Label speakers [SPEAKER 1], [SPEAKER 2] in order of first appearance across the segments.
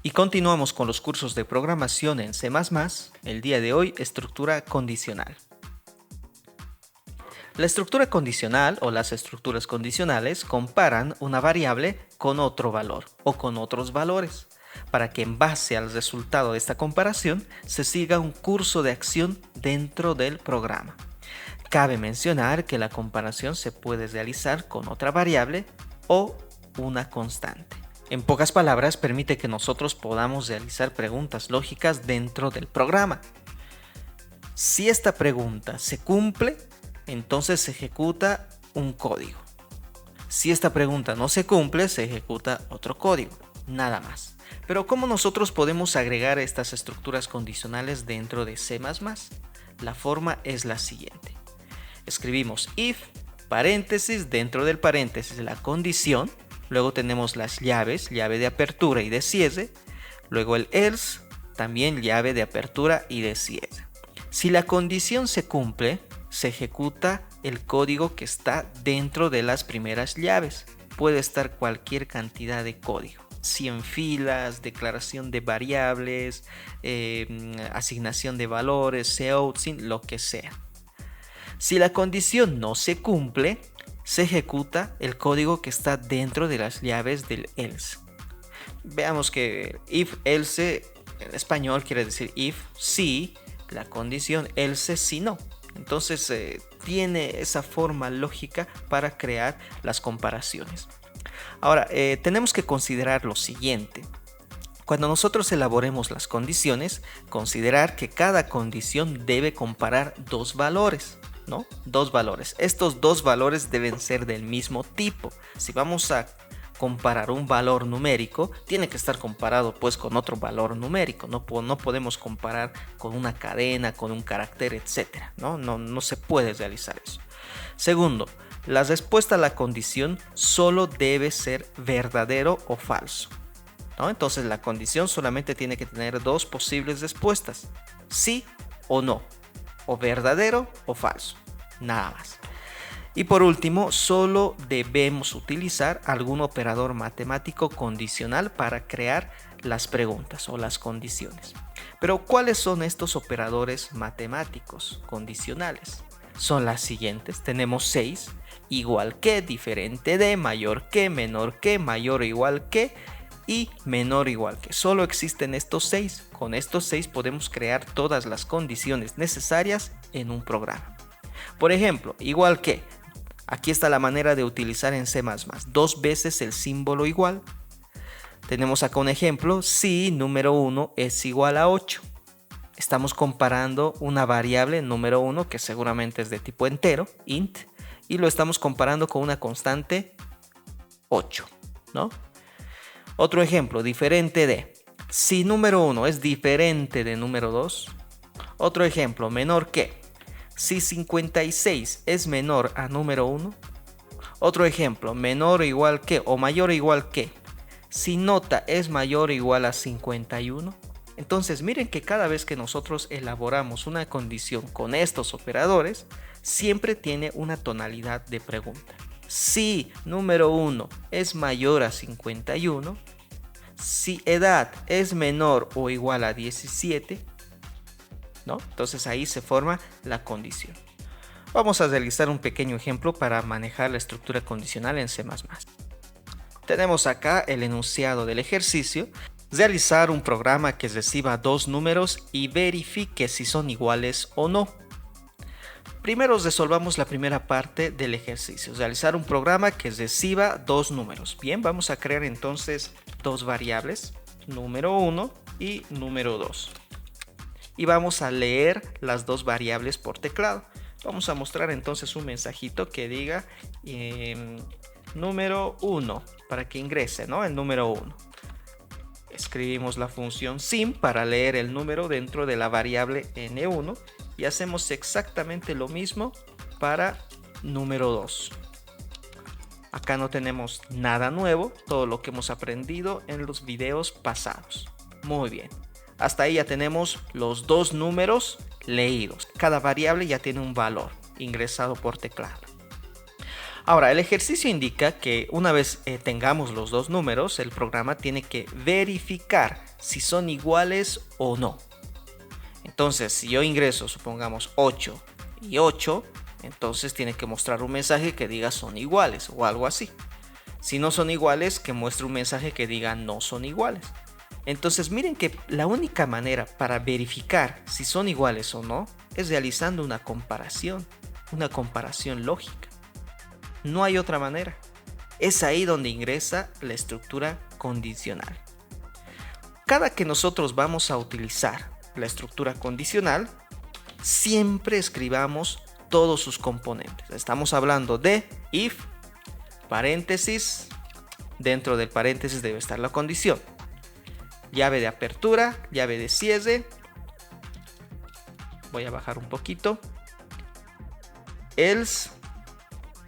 [SPEAKER 1] Y continuamos con los cursos de programación en C++, el día de hoy, estructura condicional. La estructura condicional o las estructuras condicionales comparan una variable con otro valor o con otros valores, para que en base al resultado de esta comparación se siga un curso de acción dentro del programa. Cabe mencionar que la comparación se puede realizar con otra variable o una constante. En pocas palabras, permite que nosotros podamos realizar preguntas lógicas dentro del programa. Si esta pregunta se cumple, entonces se ejecuta un código. Si esta pregunta no se cumple, se ejecuta otro código, nada más. Pero ¿cómo nosotros podemos agregar estas estructuras condicionales dentro de C++? La forma es la siguiente. Escribimos if, paréntesis, dentro del paréntesis la condición, luego tenemos las llaves, llave de apertura y de cierre, luego el else, también llave de apertura y de cierre. Si la condición se cumple, se ejecuta el código que está dentro de las primeras llaves. Puede estar cualquier cantidad de código. 100 filas, declaración de variables, asignación de valores, coutting, lo que sea. Si la condición no se cumple, se ejecuta el código que está dentro de las llaves del else. Veamos que if, else, en español quiere decir if, si, la condición, else, si no. Entonces tiene esa forma lógica para crear las comparaciones. Ahora, tenemos que considerar lo siguiente. Cuando nosotros elaboremos las condiciones, considerar que cada condición debe comparar dos valores, ¿no? Dos valores. Estos dos valores deben ser del mismo tipo. Si vamos a comparar un valor numérico, tiene que estar comparado pues con otro valor numérico. No podemos comparar con una cadena, con un carácter, etcétera. No se puede realizar eso. Segundo, la respuesta a la condición solo debe ser verdadero o falso, ¿no? Entonces la condición solamente tiene que tener dos posibles respuestas, sí o no, o verdadero o falso, nada más. Y por último, solo debemos utilizar algún operador matemático condicional para crear las preguntas o las condiciones. Pero ¿cuáles son estos operadores matemáticos condicionales? Son las siguientes. Tenemos 6, igual que, diferente de, mayor que, menor que, mayor o igual que y menor o igual que. Solo existen estos 6. Con estos 6 podemos crear todas las condiciones necesarias en un programa. Por ejemplo, igual que. Aquí está la manera de utilizar en C++ dos veces el símbolo igual. Tenemos acá un ejemplo, si número 1 es igual a 8. Estamos comparando una variable número 1 que seguramente es de tipo entero, int, y lo estamos comparando con una constante 8, ¿no? Otro ejemplo, diferente de, si número 1 es diferente de número 2. Otro ejemplo, menor que. Si 56 es menor a número 1. Otro ejemplo, menor o igual que o mayor o igual que. Si nota es mayor o igual a 51. Entonces miren que cada vez que nosotros elaboramos una condición con estos operadores, siempre tiene una tonalidad de pregunta. Si número 1 es mayor a 51. Si edad es menor o igual a 17. ¿No? Entonces ahí se forma la condición. Vamos a realizar un pequeño ejemplo para manejar la estructura condicional en C++. Tenemos acá el enunciado del ejercicio. Realizar un programa que reciba dos números y verifique si son iguales o no. Primero resolvamos la primera parte del ejercicio. Realizar un programa que reciba dos números. Bien, vamos a crear entonces dos variables, número 1 y número 2. Y vamos a leer las dos variables por teclado. Vamos a mostrar entonces un mensajito que diga número 1 para que ingrese, ¿no? El número 1. Escribimos la función sim para leer el número dentro de la variable n1 y hacemos exactamente lo mismo para número 2. Acá no tenemos nada nuevo, todo lo que hemos aprendido en los videos pasados. Muy bien. Hasta ahí ya tenemos los dos números leídos. Cada variable ya tiene un valor ingresado por teclado. Ahora, el ejercicio indica que una vez tengamos los dos números, el programa tiene que verificar si son iguales o no. Entonces, si yo ingreso, supongamos 8 y 8, entonces tiene que mostrar un mensaje que diga son iguales o algo así. Si no son iguales, que muestre un mensaje que diga no son iguales. Entonces miren que la única manera para verificar si son iguales o no es realizando una comparación lógica. No hay otra manera. Es ahí donde ingresa la estructura condicional. Cada que nosotros vamos a utilizar la estructura condicional, siempre escribamos todos sus componentes. Estamos hablando de if, paréntesis, dentro del paréntesis debe estar la condición. Llave de apertura, llave de cierre. Voy a bajar un poquito. Else,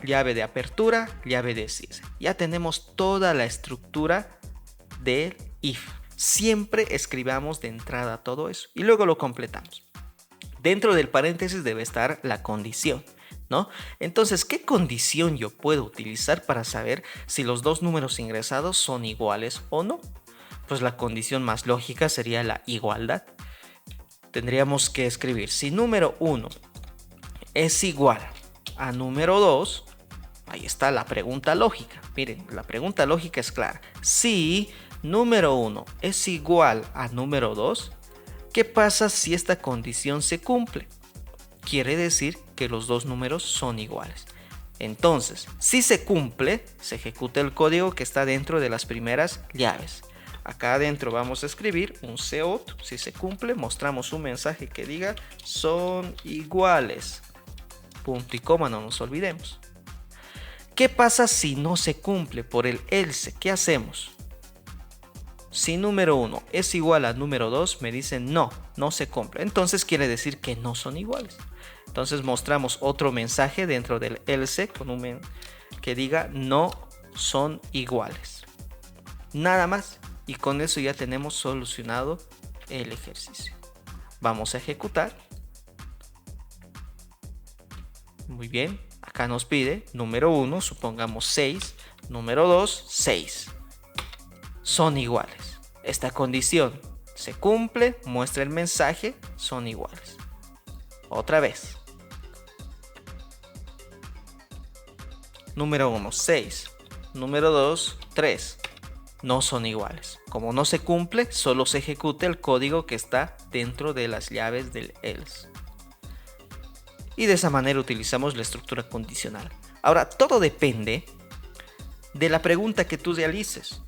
[SPEAKER 1] llave de apertura, llave de cierre. Ya tenemos toda la estructura del if. Siempre escribamos de entrada todo eso y luego lo completamos. Dentro del paréntesis debe estar la condición, ¿no? Entonces, ¿qué condición yo puedo utilizar para saber si los dos números ingresados son iguales o no? Pues la condición más lógica sería la igualdad. Tendríamos que escribir si número 1 es igual a número 2, ahí está la pregunta lógica. Miren, la pregunta lógica es clara. Si número 1 es igual a número 2, ¿qué pasa si esta condición se cumple? Quiere decir que los dos números son iguales. Entonces, si se cumple, se ejecuta el código que está dentro de las primeras llaves. Acá adentro vamos a escribir un cout. Si se cumple, mostramos un mensaje que diga son iguales. Punto y coma, no nos olvidemos. ¿Qué pasa si no se cumple por el else? ¿Qué hacemos? Si número 1 es igual a número 2, me dicen no se cumple. Entonces quiere decir que no son iguales. Entonces mostramos otro mensaje dentro del else con un que diga no son iguales. Nada más. Y con eso ya tenemos solucionado el ejercicio. Vamos a ejecutar. Muy bien. Acá nos pide número 1, supongamos 6. Número 2, 6. Son iguales. Esta condición se cumple, muestra el mensaje, son iguales. Otra vez. Número 1, 6. Número 2, 3. No son iguales. Como no se cumple, solo se ejecuta el código que está dentro de las llaves del else. Y de esa manera utilizamos la estructura condicional. Ahora, todo depende de la pregunta que tú realices.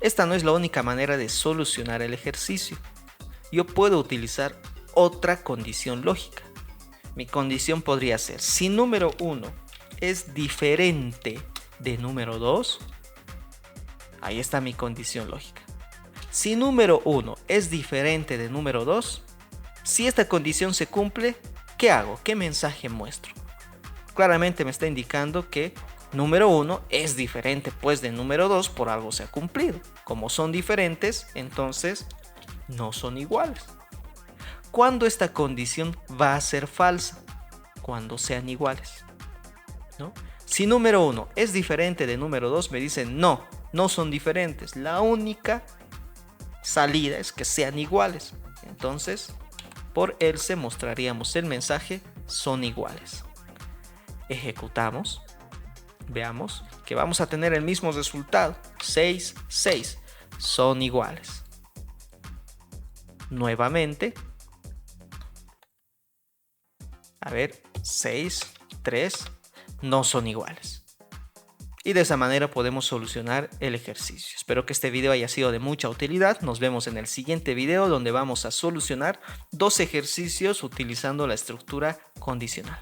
[SPEAKER 1] Esta no es la única manera de solucionar el ejercicio. Yo puedo utilizar otra condición lógica. Mi condición podría ser, si número 1 es diferente de número 2, ahí está mi condición lógica. Si número 1 es diferente de número 2, si esta condición se cumple, ¿qué hago? ¿Qué mensaje muestro? Claramente me está indicando que número 1 es diferente pues de número 2, por algo se ha cumplido. Como son diferentes, entonces no son iguales. ¿Cuándo esta condición va a ser falsa? Cuando sean iguales, ¿no? Si número 1 es diferente de número 2, me dicen no son diferentes. La única salida es que sean iguales. Entonces, por else mostraríamos el mensaje son iguales. Ejecutamos. Veamos que vamos a tener el mismo resultado. 6, 6. Son iguales. Nuevamente. A ver, 6, 3. No son iguales. Y de esa manera podemos solucionar el ejercicio. Espero que este video haya sido de mucha utilidad. Nos vemos en el siguiente video donde vamos a solucionar 2 ejercicios utilizando la estructura condicional.